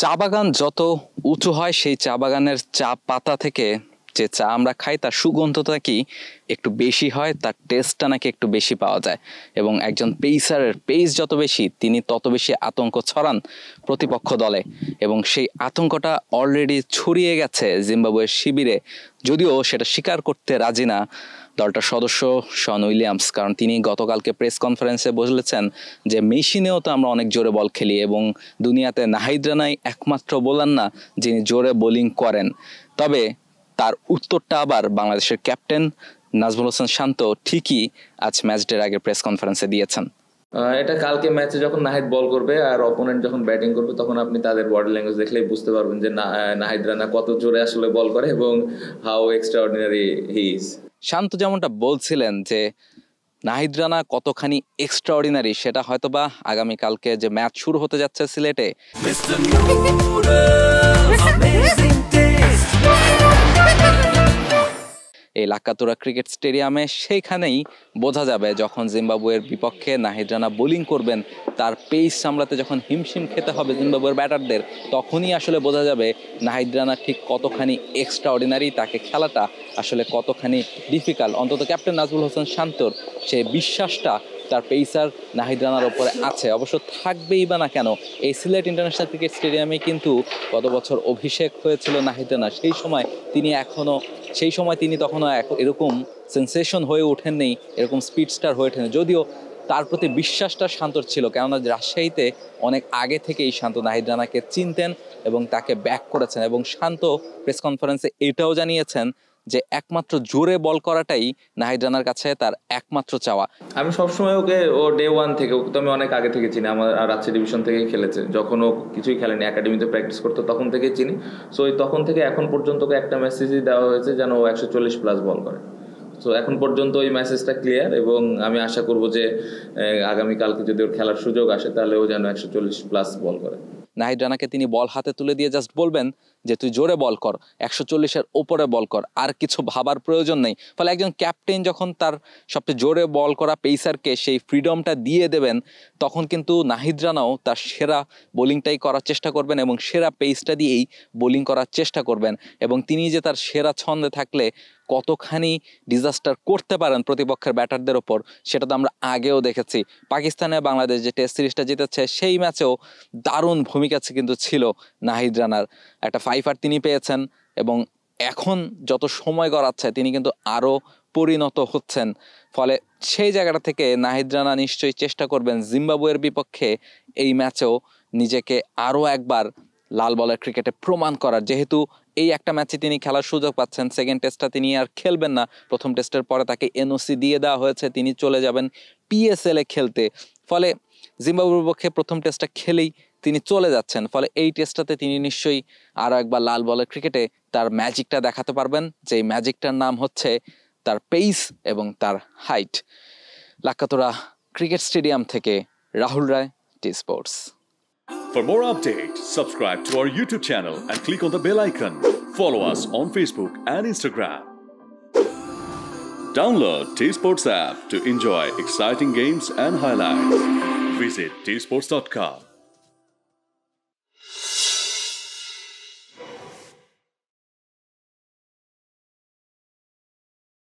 চা বাগান যত উঁচু হয় সেই চা বাগানের চা পাতা থেকে যে চা আমরা খাই তার সুগন্ধটা কি একটু বেশি হয়, তার টেস্টটা নাকি একটু বেশি পাওয়া যায়। এবং একজন পেসারের পেস যত বেশি তিনি তত বেশি আতঙ্ক ছড়ান প্রতিপক্ষ দলে, এবং সেই আতঙ্কটা অলরেডি ছড়িয়ে গেছে জিম্বাবুয়ের শিবিরে, যদিও সেটা স্বীকার করতে রাজি না দলটার সদস্য শন উইলিয়ামস। কারণ তিনি গতকালকে প্রেস কনফারেন্সে বলেছেন যে মেশিনেও তো আমরা অনেক জোরে বল খেলি এবং দুনিয়াতে নাহিদ রানাই একমাত্র বোলার না যিনি জোরে বোলিং করেন। তবে তার উত্তরটা আবার বাংলাদেশের ক্যাপ্টেন নাজমুল হোসেন শান্ত ঠিকই আজ ম্যাচ ডের আগে প্রেস কনফারেন্সে দিয়েছেন। এটা কালকে ম্যাচে যখন নাহিদ বল করবে আর অপোনেন্ট যখন ব্যাটিং করবে তখন আপনি তাদের বডি ল্যাঙ্গুয়েজ দেখলেই বুঝতে পারবেন যে নাহিদ রানা কত জোরে আসলে বল করে এবং হাউ এক্সট্রাঅর্ডিনারি হি ইজ। শান্ত যেমনটা বলছিলেন যে নাহিদ রানা কতখানি এক্সট্রাঅর্ডিনারি সেটা হয়তোবা আগামীকালকে যে ম্যাচ শুরু হতে যাচ্ছে সিলেটে এই লাক্কাতুরা ক্রিকেট স্টেডিয়ামে সেইখানেই বোঝা যাবে, যখন জিম্বাবুয়ের বিপক্ষে নাহিদ রানা বোলিং করবেন তার পেস সামলাতে যখন হিমশিম খেতে হবে জিম্বাবুয়ের ব্যাটারদের, তখনই আসলে বোঝা যাবে নাহিদ রানা ঠিক কতখানি এক্সট্রাঅর্ডিনারি, তাকে খেলাটা আসলে কতখানি ডিফিকাল্ট। অন্তত ক্যাপ্টেন নাজমুল হোসেন শান্তর সেই বিশ্বাসটা তার পেসার নাহিদ রানার ওপরে আছে, অবশ্য থাকবেই বা না কেন। এই সিলেট ইন্টারন্যাশনাল ক্রিকেট স্টেডিয়ামে কিন্তু গত বছর অভিষেক হয়েছিল নাহিদ রানা, সেই সময় তিনি তখনও এরকম সেন্সেশন হয়ে ওঠেননি, এরকম স্পিড স্টার হয়ে ওঠেনি, যদিও তার প্রতি বিশ্বাসটা শান্তর ছিল, কেননা রাজশাহীতে অনেক আগে থেকেই শান্ত নাহিদ রানাকে চিনতেন এবং তাকে ব্যাক করেছেন। এবং শান্ত প্রেস কনফারেন্সে এটাও জানিয়েছেন যে একমাত্র জোরে বল করাটাই নাহিদ রানার কাছে তার একমাত্র চাওয়া। আমি সবসময় ওকে ডে ওয়ান থেকে, ওকে তো আমি অনেক আগে থেকে চিনি, আমার রাজশাহী ডিভিশন থেকে খেলেছে, যখন ও কিছুই খেলেনি একাডেমিতে প্র্যাকটিস করতো তখন থেকেই চিনি। সো তখন থেকে এখন পর্যন্ত ওকে একটা মেসেজই দেওয়া হয়েছে যেন ও 140+ বল করে। সো এখন পর্যন্ত ওই মেসেজটা ক্লিয়ার এবং আমি আশা করব যে আগামীকালকে যদি ওর খেলার সুযোগ আসে তাহলে ও যেন 140+ বল করে। নাহিদ রানাকে তিনি বল হাতে তুলে দিয়ে জাস্ট বলবেন যে তুই জোরে বল কর, 140-এর ওপরে বল কর, আর কিছু ভাবার প্রয়োজন নেই। ফলে একজন ক্যাপ্টেন যখন তার সবচেয়ে জোরে বল করা পেসারকে সেই ফ্রিডমটা দিয়ে দেবেন, তখন কিন্তু নাহিদ রানাও তার সেরা বোলিংটাই করার চেষ্টা করবেন এবং সেরা পেসটা দিয়েই বোলিং করার চেষ্টা করবেন। এবং তিনি যে তার সেরা ছন্দে থাকলে কতখানি ডিজাস্টার করতে পারেন প্রতিপক্ষের ব্যাটারদের ওপর, সেটা তো আমরা আগেও দেখেছি। পাকিস্তানে বাংলাদেশ যে টেস্ট সিরিজটা জিতেছে সেই ম্যাচেও দারুণ ভূমিকা কিন্তু ছিল নাহিদ রানার, একটা 5 তিনি পেয়েছেন এবং এখন যত সময় গড়াচ্ছে তিনি কিন্তু আরও পরিণত হচ্ছেন। ফলে সেই জায়গাটা থেকে নাহিদ রানা নিশ্চয়ই চেষ্টা করবেন জিম্বাবুয়ের বিপক্ষে এই ম্যাচেও নিজেকে আরও একবার লাল বলের ক্রিকেটে প্রমাণ করার। যেহেতু এই একটা ম্যাচে তিনি খেলার সুযোগ পাচ্ছেন, সেকেন্ড টেস্টটা তিনি আর খেলবেন না, প্রথম টেস্টের পরে তাকে এনওসি দিয়ে দেওয়া হয়েছে, তিনি চলে যাবেন পিএসএল এ খেলতে। ফলে জিম্বাবুয়ের বিপক্ষে প্রথম টেস্টটা খেলেই তিনি চলে যাচ্ছেন, ফলে এই টেস্টটাতে তিনি নিশ্চয়ই আরও একবার লাল বলের ক্রিকেটে তার ম্যাজিকটা দেখাতে পারবেন, যে ম্যাজিকটার নাম হচ্ছে তার পেস এবং তার হাইট। লাক্কাতুরা ক্রিকেট স্টেডিয়াম থেকে রাহুল রায়, T Sports. For more updates, subscribe to our YouTube channel and click on the bell icon. Follow us on Facebook and Instagram. Download T Sports app to enjoy exciting games and highlights. Visit tsports.com.